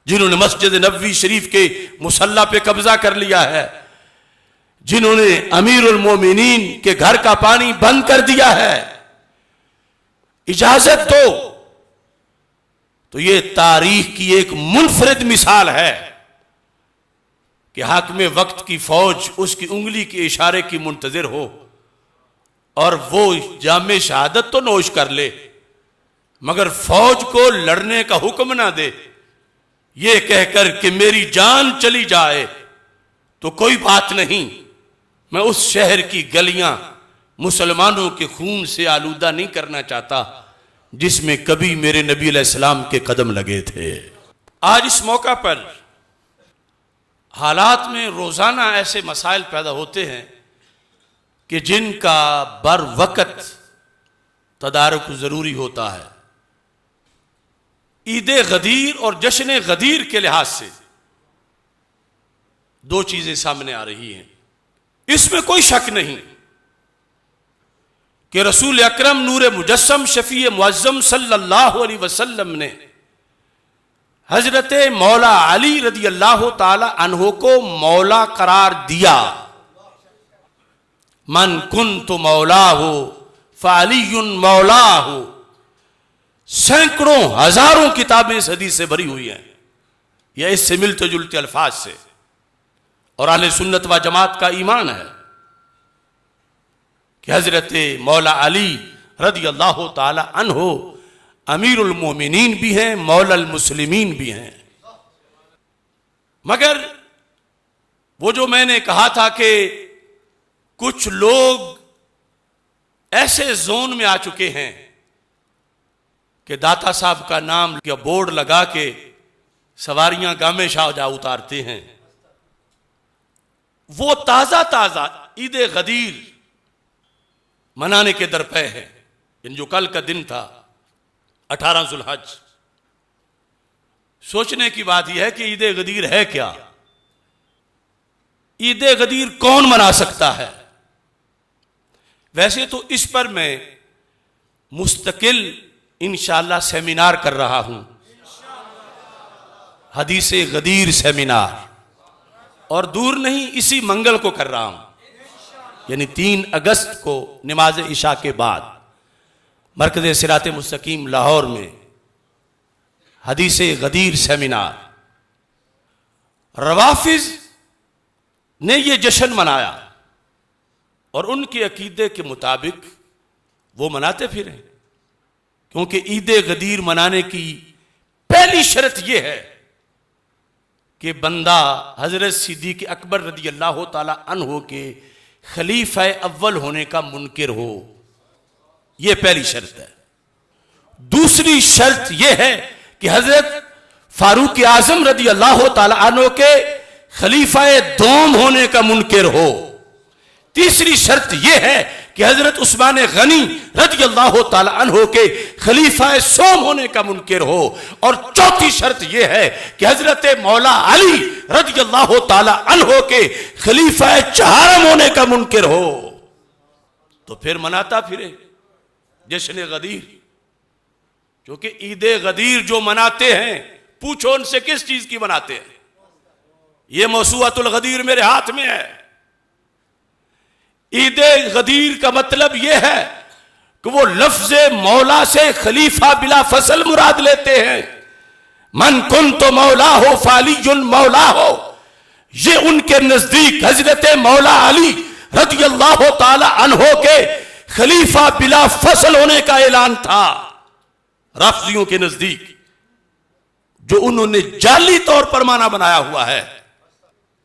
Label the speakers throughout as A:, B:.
A: जिन्होंने मस्जिद नबवी शरीफ के मुसल्ला पे कब्जा कर लिया है, जिन्होंने अमीरुल मोमिनीन के घर का पानी बंद कर दिया है, इजाजत दो। तो ये तारीख की एक मुनफरिद मिसाल है कि हाकिम वक्त की फौज उसकी उंगली के इशारे की मुंतजिर हो और वो जामे शहादत तो नोश कर ले, मगर फौज को लड़ने का हुक्म ना दे, ये कहकर कि मेरी जान चली जाए तो कोई बात नहीं, मैं उस शहर की गलियां मुसलमानों के खून से आलूदा नहीं करना चाहता जिसमें कभी मेरे नबी अलैहिस्सलाम के कदम लगे थे। आज इस मौका पर हालात में रोजाना ऐसे मसाइल पैदा होते हैं कि जिनका बर वक्त तदारुक जरूरी होता है। ईद गदीर और जश्न गदीर के लिहाज से दो चीजें सामने आ रही हैं। इसमें कोई शक नहीं कि रसूल अकरम नूर मुजस्सम शफी मुअज्जम सल्लल्लाहु अलैहि वसल्लम ने हजरत मौला अली रदी अल्लाह ताला अन्हो को मौला करार दिया। मन कुन्तु मौला हो फ़अलियुन मौला हो। सैकड़ों हजारों किताबें इस हदीस से भरी हुई हैं या इससे मिलते जुलते अल्फाज से, और अहले सुन्नत व जमात का ईमान है कि हजरत मौला अली रदी अल्लाह ताला अन्हो अमीरुल मोमिनीन भी हैं, मौलल मुस्लिमीन भी हैं। मगर वो जो मैंने कहा था कि कुछ लोग ऐसे जोन में आ चुके हैं कि दाता साहब का नाम या बोर्ड लगा के सवारियां गामे शाह जा उतारते हैं। वो ताजा ताजा ईद गदीर मनाने के दरपे है। इन जो कल का दिन था 18 जुल्हज, सोचने की बात यह है कि ईद गदीर है क्या? ईद गदीर कौन मना सकता है? वैसे तो इस पर मैं मुस्तकिल इंशाअल्लाह सेमिनार कर रहा हूं, हदीस गदीर सेमिनार, और दूर नहीं इसी मंगल को कर रहा हूं, यानी 3 अगस्त को नमाज इशा के बाद मरकज़ सिरात मुस्तकीम लाहौर में हदीस गदीर सेमिनार। रवाफिज ने यह जश्न मनाया और उनके अकीदे के मुताबिक वो मनाते फिरे, क्योंकि ईद गदीर मनाने की पहली शर्त यह है कि बंदा हजरत सिद्दीक़ अकबर रदी अल्लाह ताला अन्हो के खलीफा अव्वल होने का मुनकिर हो। यह पहली शर्त है। दूसरी शर्त यह है कि हजरत फारूक आजम रदी अल्लाह ताला अन्हो के खलीफा दोम होने का मुनकिर हो। तीसरी शर्त यह है कि हजरत उस्मान गनी रज़ी अल्लाह ताला अन्हो के खलीफा सोम होने का मुनकिर हो। और चौथी शर्त यह है कि हजरत मौला अली रज़ी अल्लाह ताला अन्हो के खलीफा चहारम होने का मुनकिर हो। तो फिर मनाता फिरे जश्न गदीर, क्योंकि ईद गदीर जो मनाते हैं, पूछो उनसे किस चीज की मनाते हैं। यह मौसूअतुल गदीर मेरे हाथ में है। ईद गदीर का मतलब यह है कि वो लफ्ज मौला से खलीफा बिला फसल मुराद लेते हैं। मन कुन्तु मौला हो फ़अलियुन मौला हो, ये उनके नजदीक हजरत मौला अली रज़ी अल्लाह ताला अन्हो के खलीफा बिला फसल होने का ऐलान था। राफिजियों के नजदीक जो उन्होंने जाली तौर पर माना बनाया हुआ है।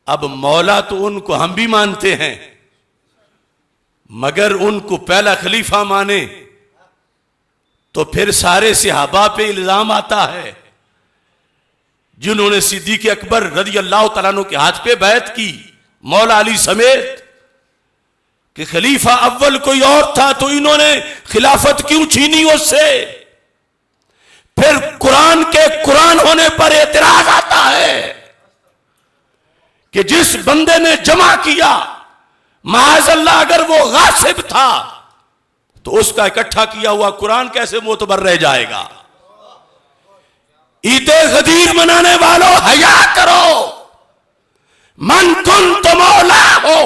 A: अब मौला तो उनको हम भी मानते हैं, मगर उनको पहला खलीफा माने तो फिर सारे सहाबा पे इल्जाम आता है जिन्होंने सिद्दीक़ अकबर रज़ी अल्लाह तआला अन्हु के हाथ पे बैत की, मौला अली समेत, कि खलीफा अव्वल कोई और था तो इन्होंने खिलाफत क्यों छीनी उससे। फिर कुरान के कुरान होने पर एतराज आता है कि जिस बंदे ने जमा किया, माअज़ल्लाह अगर वो गासिब था तो उसका इकट्ठा किया हुआ कुरान कैसे मोतबर रह जाएगा। ईद गदीर मनाने वालों हया करो। मन कुन तो मौला हो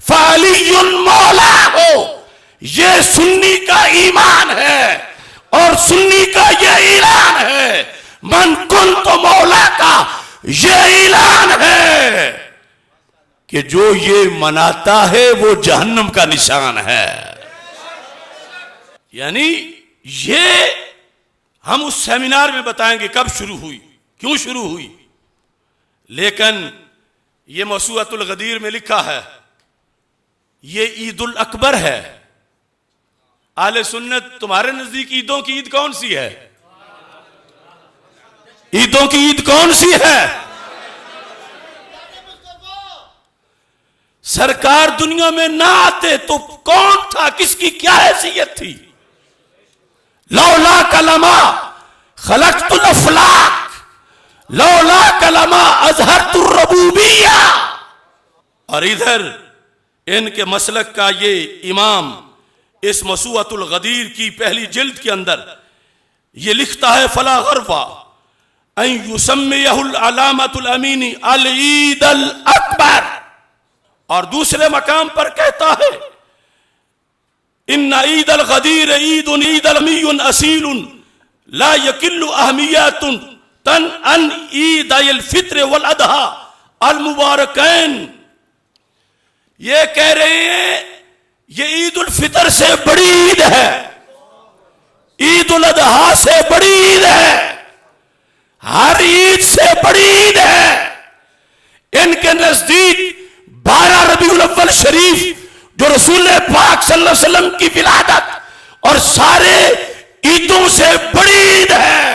A: फालियुन मौला हो, ये सुन्नी का ईमान है और सुन्नी का ये ऐलान है। मन कुन तो मौला का ये ऐलान है कि जो ये मनाता है वो जहन्नम का निशान है। यानी ये हम उस सेमिनार में बताएंगे कब शुरू हुई, क्यों शुरू हुई, लेकिन ये मौसूअतुल गदीर में लिखा है ये ईदुल अकबर है। आले सुन्नत तुम्हारे नजदीक ईदों की ईद कौन सी है? ईदों की ईद कौन सी है? सरकार दुनिया में ना आते तो कौन था, किसकी क्या हैसियत थी? लौला कलमा खलक़तुल अफ़लाक, लौला कलमा अज़हरतुर रबूबिय्या। और इधर इनके मसलक का ये इमाम इस मसूअतुल गदीर की पहली जिल्द के अंदर ये लिखता है फला गरफा अन युसम्मियहुल अलामतुल अमीनी अल ईद अल अकबर। और दूसरे मकाम पर कहता है इन्ना ईद अल गदीर ईदुन ईद अलमियुन असीलुन ला यकिल्लु अहमियतुन तन अन ईद अल फित्र वल अदहा अल मुबारकैन। ये कह रहे हैं ये ईद उल फितर से बड़ी ईद है, ईद उल अदहा से बड़ी ईद है, हर ईद से बड़ी ईद है। इनके नजदीक 12 रबीउल अव्वल शरीफ जो रसूल पाक सल्लल्लाहु अलैहि वसल्लम की विलादत और सारे ईदों से बड़ी ईद है।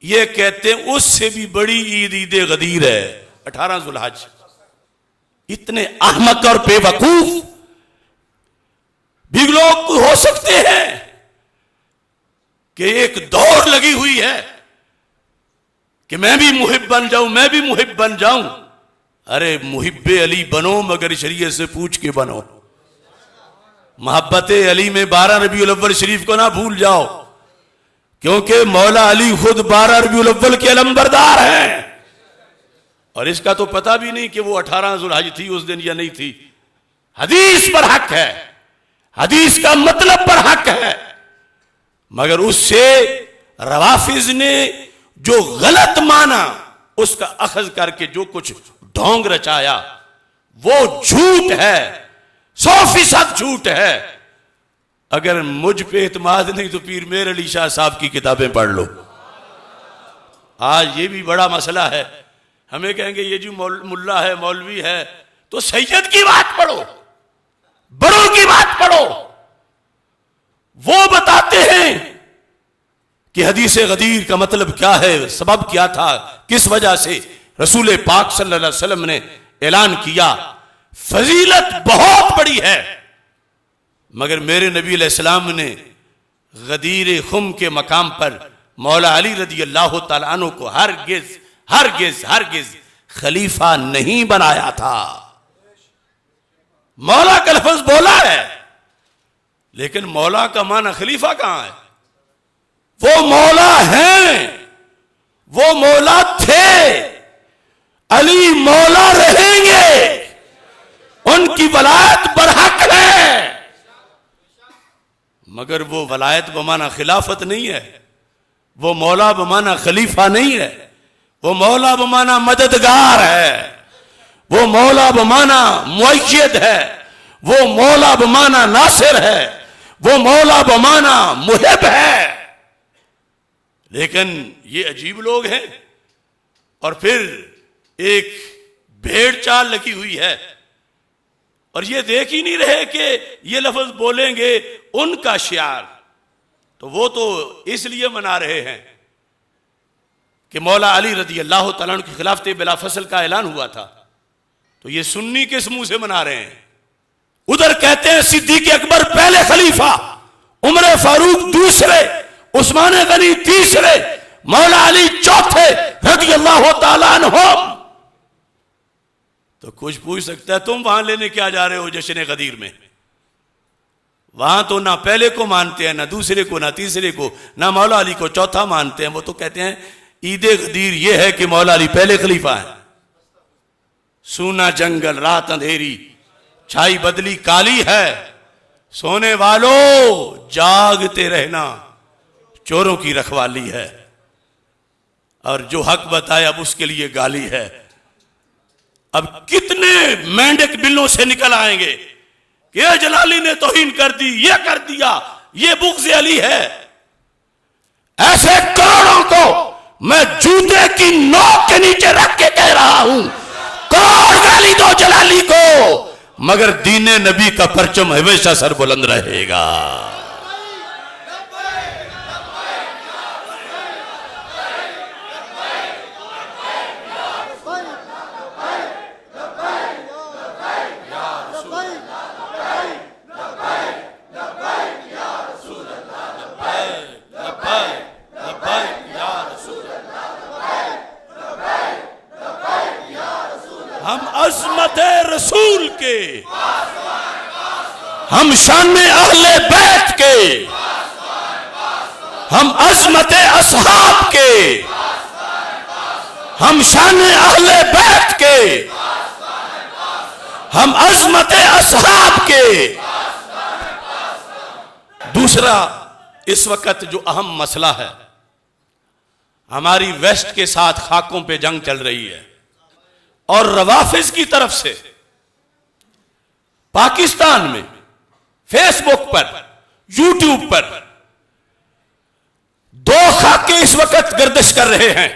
A: ये कहते हैं उससे भी बड़ी ईद ईद गदीर है 18 जुल्हज। इतने अहमक और बेवकूफ भी लोग हो सकते हैं कि एक दौड़ लगी हुई है कि मैं भी मुहिब बन जाऊं, मैं भी मुहिब बन जाऊं। अरे मुहिब्बे अली बनो मगर शरीयत से पूछ के बनो। मोहब्बत अली में 12 रबीउल अव्वल शरीफ को ना भूल जाओ, क्योंकि मौला अली खुद 12 रबीउल अव्वल के अलंबरदार हैं। और इसका तो पता भी नहीं कि वो 18 जुल्हज थी उस दिन या नहीं थी। हदीस पर हक है, हदीस का मतलब पर हक है, मगर उससे रवाफिज ने जो गलत माना उसका अखज करके जो कुछ ढोंग रचाया वो झूठ है, 100% झूठ है। अगर मुझ पे एतमाद नहीं तो पीर मेर अली शाह साहब की किताबें पढ़ लो। आज ये भी बड़ा मसला है, हमें कहेंगे ये जी मुल्ला है मौलवी है, तो सैयद की बात पढ़ो, बड़ों की बात पढ़ो। वो बताते हैं कि हदीस गदीर का मतलब क्या है, सबब क्या था, किस वजह से रसूल पाक सल्लल्लाहु अलैहि वसल्लम ने ऐलान किया। फजीलत बहुत बड़ी है, मगर मेरे नबी अलैहिस्सलाम ने गदीर खुम के मकाम पर मौला अली रदी अल्लाह तआला अन्हु को हरगिज हरगिज हरगिज खलीफा नहीं बनाया था। मौला का लफ्ज बोला है, लेकिन मौला का माना खलीफा कहां है? वो मौला हैं, वो मौला थे, अली मौला रहेंगे, उनकी वलायत बरहक है, मगर वो वलायत बमाना खिलाफत नहीं है, वो मौला बमाना खलीफा नहीं है, वो मौला बमाना मददगार है, वो मौला बमाना मुअय्यद है, वो मौला बमाना नासिर है, वो मौला बमाना मुहिब है। लेकिन ये अजीब लोग हैं। और फिर एक भेड़ चाल लगी हुई है और ये देख ही नहीं रहे कि ये लफ्ज बोलेंगे उनका शियार, तो वो तो इसलिए मना रहे हैं कि मौला अली रदी अल्लाह तआला के खिलाफ बिला फसल का ऐलान हुआ था, तो ये सुन्नी किस मुंह से मना रहे हैं? उधर कहते हैं सिद्दीक अकबर पहले खलीफा, उमर फारूक दूसरे, उस्मान गनी तीसरे, मौला अली चौथे रदी अल्लाह तआला अन्हुम। तो कुछ पूछ सकता है तुम वहां लेने क्या जा रहे हो जश्न गदीर में? वहां तो ना पहले को मानते हैं, ना दूसरे को, ना तीसरे को, ना मौला अली को चौथा मानते हैं। वो तो कहते हैं ईद गदीर ये है कि मौला अली पहले खलीफा है। सूना जंगल रात अंधेरी, छाई बदली काली है, सोने वालों जागते रहना, चोरों की रखवाली है। और जो हक बताए अब उसके लिए गाली है। अब कितने मेंढक बिलों से निकल आएंगे कि ये जलाली ने तौहीन कर दी, ये कर दिया, ये बुग़्ज़ अली है। ऐसे करोड़ों को मैं जूते की नोक के नीचे रख के कह रहा हूं, करोड़ गाली दो जलाली को, मगर दीने नबी का परचम हमेशा सर बुलंद रहेगा। हम अज़मत रसूल के, हम शान अहले बैत के, हम अज़मत असहाब के, हम शान अहले बैत के, हम अज़मत असहाब के। दूसरा इस वक्त जो अहम मसला है, हमारी वेस्ट के साथ खाकों पे जंग चल रही है और रवाफिज की तरफ से पाकिस्तान में फेसबुक पर, यूट्यूब पर दो खाके इस वक्त गर्दिश कर रहे हैं,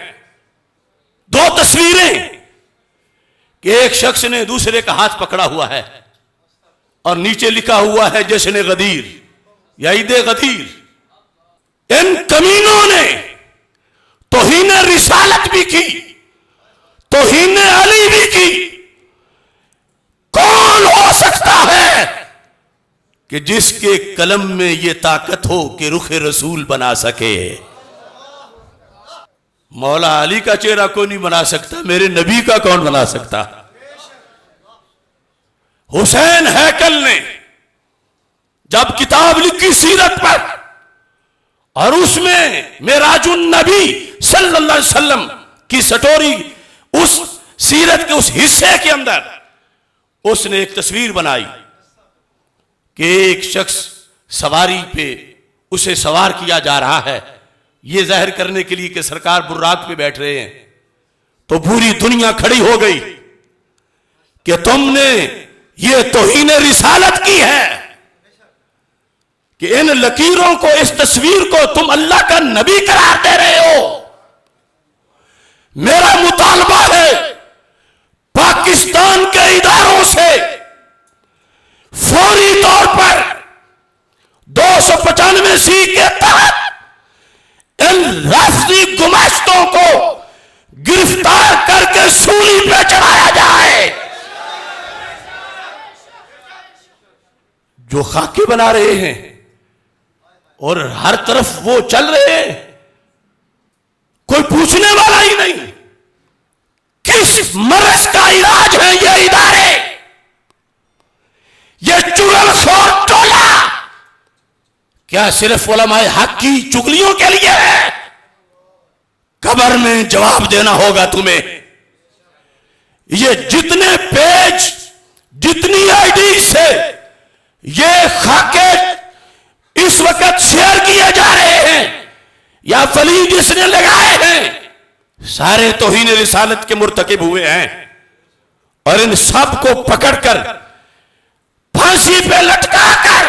A: दो तस्वीरें कि एक शख्स ने दूसरे का हाथ पकड़ा हुआ है और नीचे लिखा हुआ है जश्न गदीर या ईद गदीर। इन कमीनों ने तौहीन रिसालत भी की, तौहीन अली भी की। कौन हो सकता है कि जिसके कलम में यह ताकत हो कि रुख रसूल बना सके? मौला अली का चेहरा कोई नहीं बना सकता, मेरे नबी का कौन बना सकता? हुसैन हैकल ने जब किताब लिखी सीरत पर और उसमें मेराजुन नबी सल्लल्लाहु अलैहि वसल्लम की स्टोरी, उस सीरत के उस हिस्से के अंदर उसने एक तस्वीर बनाई कि एक शख्स सवारी पे उसे सवार किया जा रहा है, यह जाहिर करने के लिए कि सरकार बुर्राक पे बैठ रहे हैं। तो पूरी दुनिया खड़ी हो गई कि तुमने ये तौहीन रिसालत की है कि इन लकीरों को, इस तस्वीर को तुम अल्लाह का नबी करार दे रहे हो। मेरा मुतालबा है पाकिस्तान के इदारों से फौरी तौर पर 295C के तहत इन लफ्ज़ी गुमाश्तों को गिरफ्तार करके सूली पे चढ़ाया जाए। जो खाके बना रहे हैं और हर तरफ वो चल रहे हैं, कोई पूछने वाला ही नहीं। किस मर्ज का इलाज है ये इदारे, ये चुगलखोर टोला? क्या सिर्फ उलमाए हक की चुगलियों के लिए है? कब्र में जवाब देना होगा तुम्हें। ये जितने पेज, जितनी आईडी से ये खाके इस वक्त शेयर किए जा रहे हैं या फली जिसने लगाए हैं, सारे तौहीन रिसालत के मुर्तकिब हुए हैं। और इन सब को पकड़कर फांसी पे लटकाकर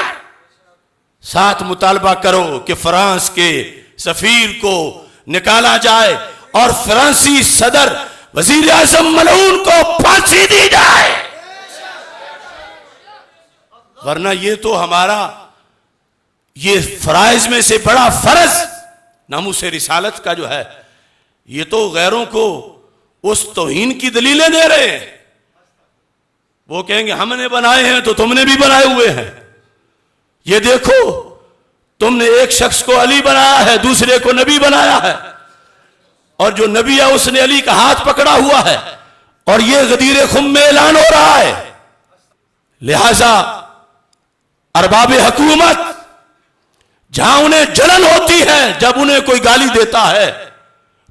A: साथ मुतालबा करो कि फ्रांस के सफीर को निकाला जाए और फ्रांसी सदर वजीर आजम मलऊन को फांसी दी जाए। वरना ये तो हमारा ये फराइज में से बड़ा फर्ज नामूसे रिसालत का जो है, ये तो गैरों को उस तौहीन की दलीलें दे रहे हैं। वो कहेंगे हमने बनाए हैं तो तुमने भी बनाए हुए हैं। ये देखो, तुमने एक शख्स को अली बनाया है, दूसरे को नबी बनाया है, और जो नबी है उसने अली का हाथ पकड़ा हुआ है, और ये गदीर खुम में ऐलान हो रहा है। लिहाजा अरबाब हुकूमत, जहां उन्हें जलन होती है जब उन्हें कोई गाली देता है,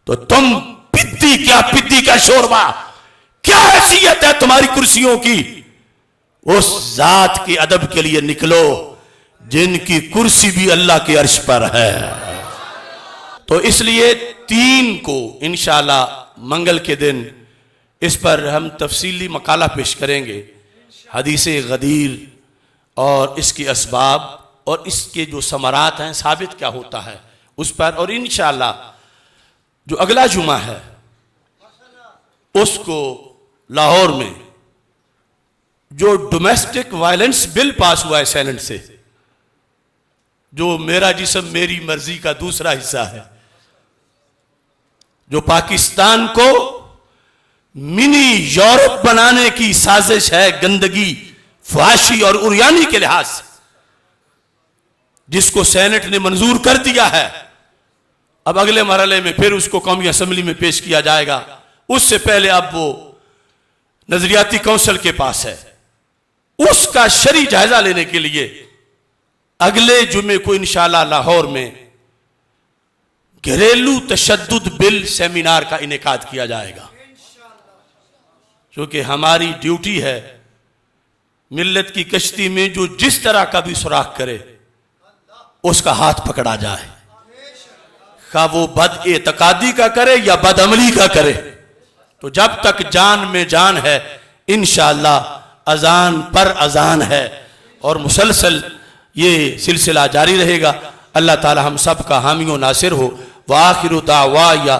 A: तो तुम पिद्दी क्या पिद्दी का शोरबा, क्या हैसियत है तुम्हारी कुर्सियों की, उस जात के अदब के लिए निकलो जिनकी कुर्सी भी अल्लाह के अर्श पर है। तो इसलिए 3 को इंशाअल्लाह मंगल के दिन इस पर हम तफसीली मकाला पेश करेंगे, हदीसे गदीर और इसके असबाब और इसके जो समरात हैं, साबित क्या होता है उस पर। और इंशाअल्लाह जो अगला जुमा है उसको लाहौर में जो डोमेस्टिक वायलेंस बिल पास हुआ है सेनेट से, जो मेरा जिस्म मेरी मर्जी का दूसरा हिस्सा है, जो पाकिस्तान को मिनी यूरोप बनाने की साजिश है, गंदगी, फहाशी और उरियानी के लिहाज से, जिसको सेनेट ने मंजूर कर दिया है। अब अगले मरहले में फिर उसको कौमी असेंबली में पेश किया जाएगा। उससे पहले अब वो नजरियाती काउंसिल के पास है। उसका शरई जायजा लेने के लिए अगले जुमे को इंशाअल्लाह लाहौर में घरेलू तशद्दुद बिल सेमिनार का इनेकाद किया जाएगा, क्योंकि हमारी ड्यूटी है मिल्लत की कश्ती में जो जिस तरह का भी सुराख करे उसका हाथ पकड़ा जाए, खा वो बद एतकादी का करे या बदअमली का करे। तो जब तक जान में जान है इंशाअल्लाह अजान पर अजान है और मुसलसल ये सिलसिला जारी रहेगा। अल्लाह ताला हम सब का हामी व नासिर हो। व आखिरु दावा या